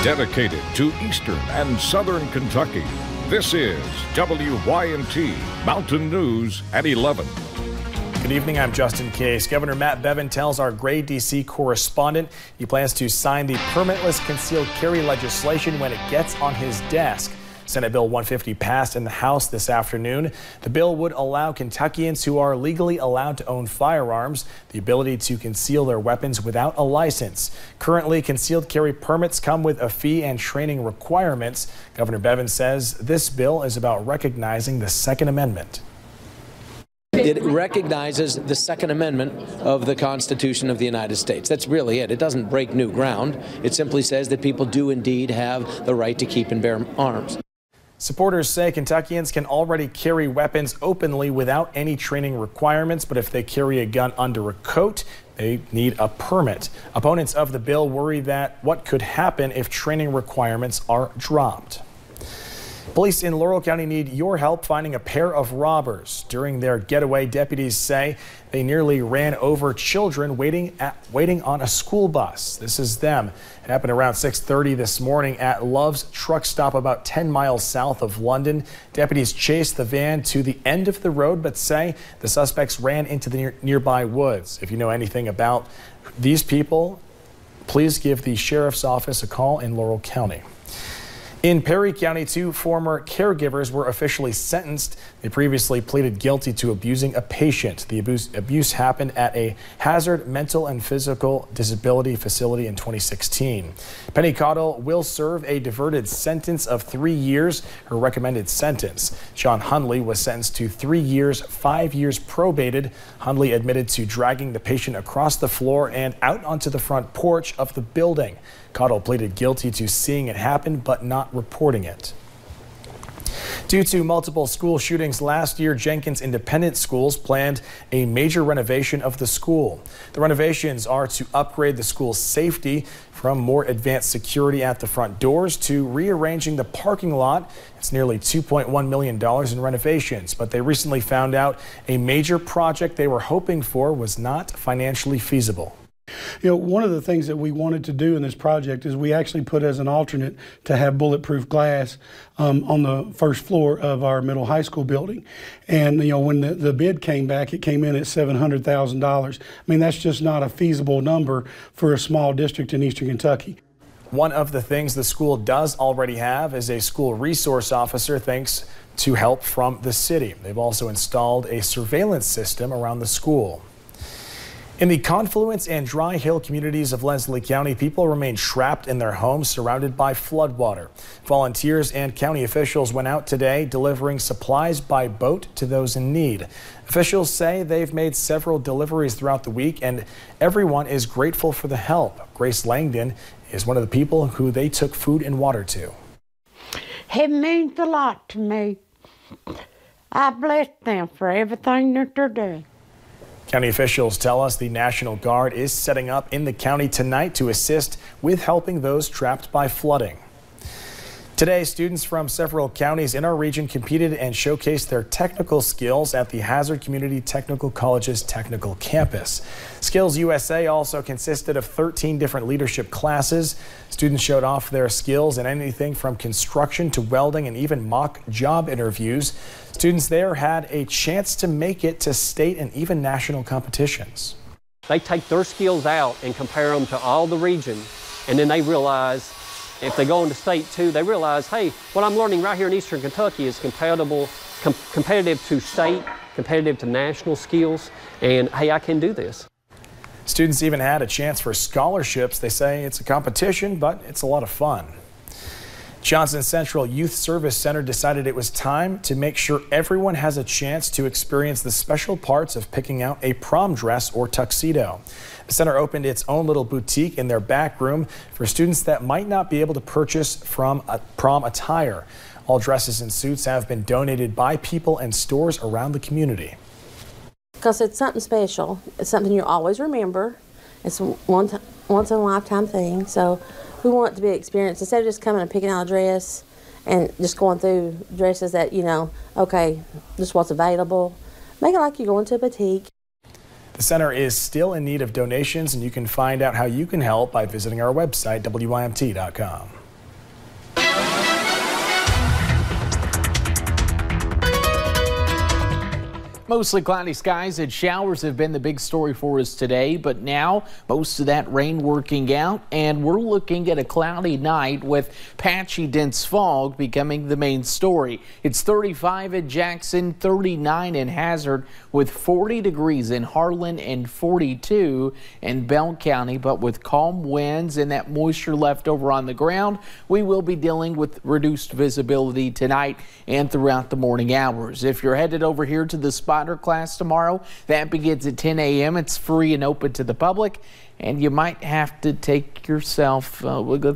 Dedicated to Eastern and Southern Kentucky, this is WYMT Mountain News at 11. Good evening, I'm Justin Case. Governor Matt Bevin tells our Gray D.C. correspondent he plans to sign the permitless concealed carry legislation when it gets on his desk. Senate Bill 150 passed in the House this afternoon. The bill would allow Kentuckians who are legally allowed to own firearms the ability to conceal their weapons without a license. Currently, concealed carry permits come with a fee and training requirements. Governor Bevin says this bill is about recognizing the Second Amendment. It recognizes the Second Amendment of the Constitution of the United States. That's really it. It doesn't break new ground. It simply says that people do indeed have the right to keep and bear arms. Supporters say Kentuckians can already carry weapons openly without any training requirements, but if they carry a gun under a coat, they need a permit. Opponents of the bill worry that what could happen if training requirements are dropped. Police in Laurel County need your help finding a pair of robbers. During their getaway, deputies say they nearly ran over children waiting on a school bus. This is them. It happened around 6:30 this morning at Love's truck stop about 10 miles south of London. Deputies chased the van to the end of the road, but say the suspects ran into the nearby woods. If you know anything about these people, please give the sheriff's office a call in Laurel County. In Perry County, 2 former caregivers were officially sentenced. They previously pleaded guilty to abusing a patient. The abuse happened at a Hazard Mental and Physical Disability facility in 2016. Penny Cottle will serve a diverted sentence of 3 years, her recommended sentence. Sean Hundley was sentenced to 3 years, 5 years probated. Hundley admitted to dragging the patient across the floor and out onto the front porch of the building. Cottle pleaded guilty to seeing it happen but not reporting it. Due to multiple school shootings last year, Jenkins Independent Schools planned a major renovation of the school. The renovations are to upgrade the school's safety from more advanced security at the front doors to rearranging the parking lot. It's nearly $2.1 million in renovations, but they recently found out a major project they were hoping for was not financially feasible. You know, one of the things that we wanted to do in this project is we actually put as an alternate to have bulletproof glass on the first floor of our middle high school building. And, you know, when the bid came back, it came in at $700,000. I mean, that's just not a feasible number for a small district in Eastern Kentucky. One of the things the school does already have is a school resource officer thanks to help from the city. They've also installed a surveillance system around the school. In the Confluence and Dry Hill communities of Leslie County, people remain trapped in their homes surrounded by floodwater. Volunteers and county officials went out today delivering supplies by boat to those in need. Officials say they've made several deliveries throughout the week and everyone is grateful for the help. Grace Langdon is one of the people who they took food and water to. It means a lot to me. I bless them for everything that they're doing. County officials tell us the National Guard is setting up in the county tonight to assist with helping those trapped by flooding. Today, students from several counties in our region competed and showcased their technical skills at the Hazard Community Technical College's technical campus. Skills USA also consisted of 13 different leadership classes. Students showed off their skills in anything from construction to welding and even mock job interviews. Students there had a chance to make it to state and even national competitions. They take their skills out and compare them to all the region, and then they realize if they go into state too, they realize, hey, what I'm learning right here in Eastern Kentucky is competitive to state, competitive to national skills, and hey, I can do this. Students even had a chance for scholarships. They say it's a competition, but it's a lot of fun. Johnson Central Youth Service Center decided it was time to make sure everyone has a chance to experience the special parts of picking out a prom dress or tuxedo. The center opened its own little boutique in their back room for students that might not be able to purchase from prom attire. All dresses and suits have been donated by people and stores around the community. Because it's something special. It's something you always remember. It's a once in a lifetime thing. So we want it to be an experience. Instead of just coming and picking out a dress and just going through dresses that, you know, okay, just what's available. Make it like you're going to a boutique. The center is still in need of donations, and you can find out how you can help by visiting our website, WYMT.com. Mostly cloudy skies and showers have been the big story for us today, but now most of that rain working out, and we're looking at a cloudy night with patchy dense fog becoming the main story. It's 35 in Jackson, 39 in Hazard, with 40 degrees in Harlan and 42 in Bell County, but with calm winds and that moisture left over on the ground, we will be dealing with reduced visibility tonight and throughout the morning hours. If you're headed over here to the spotter class tomorrow, that begins at 10 a.m. It's free and open to the public, and you might have to take yourself,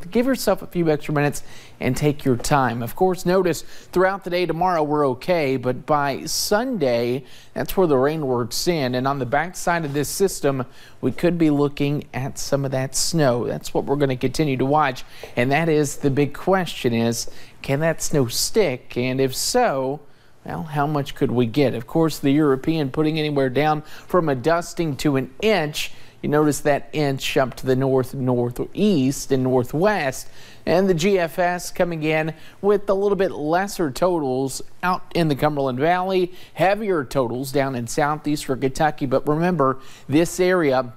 give yourself a few extra minutes and take your time. Of course, notice throughout the day tomorrow we're okay, but by Sunday, that's where the rain works in, and on the backside of this system, we could be looking at some of that snow. That's what we're going to continue to watch, and that is the big question is, can that snow stick? And if so, well, how much could we get? Of course, the European putting anywhere down from a dusting to an inch. You notice that inch up to the north, northeast, and northwest. And the GFS coming in with a little bit lesser totals out in the Cumberland Valley, heavier totals down in southeastern Kentucky. But remember, this area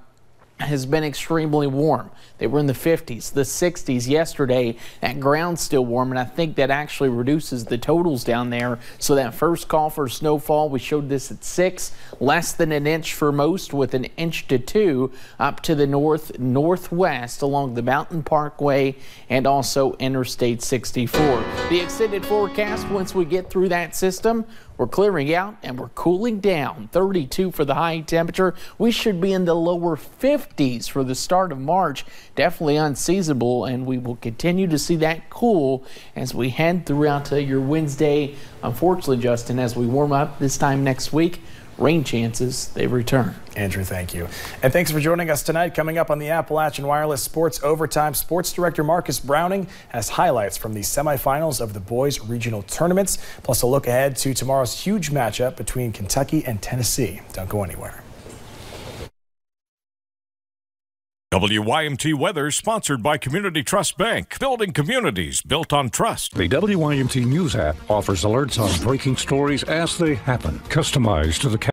has been extremely warm. They were in the 50s, the 60s yesterday. That ground's still warm, and I think that actually reduces the totals down there. So that first call for snowfall, we showed this at 6, less than an inch for most, with an inch to 2 up to the northwest along the Mountain Parkway and also Interstate 64. The extended forecast, once we get through that system, we're clearing out and we're cooling down. 32 for the high temperature. We should be in the lower 50s for the start of March. Definitely unseasonable, and we will continue to see that cool as we head throughout your Wednesday. Unfortunately, Justin, as we warm up this time next week, rain chances, they return. Andrew, thank you. And thanks for joining us tonight. Coming up on the Appalachian Wireless Sports Overtime, Sports Director Marcus Browning has highlights from the semifinals of the boys regional tournaments, plus a look ahead to tomorrow's huge matchup between Kentucky and Tennessee. Don't go anywhere. WYMT weather sponsored by Community Trust Bank, building communities built on trust. The WYMT News app offers alerts on breaking stories as they happen, customized to the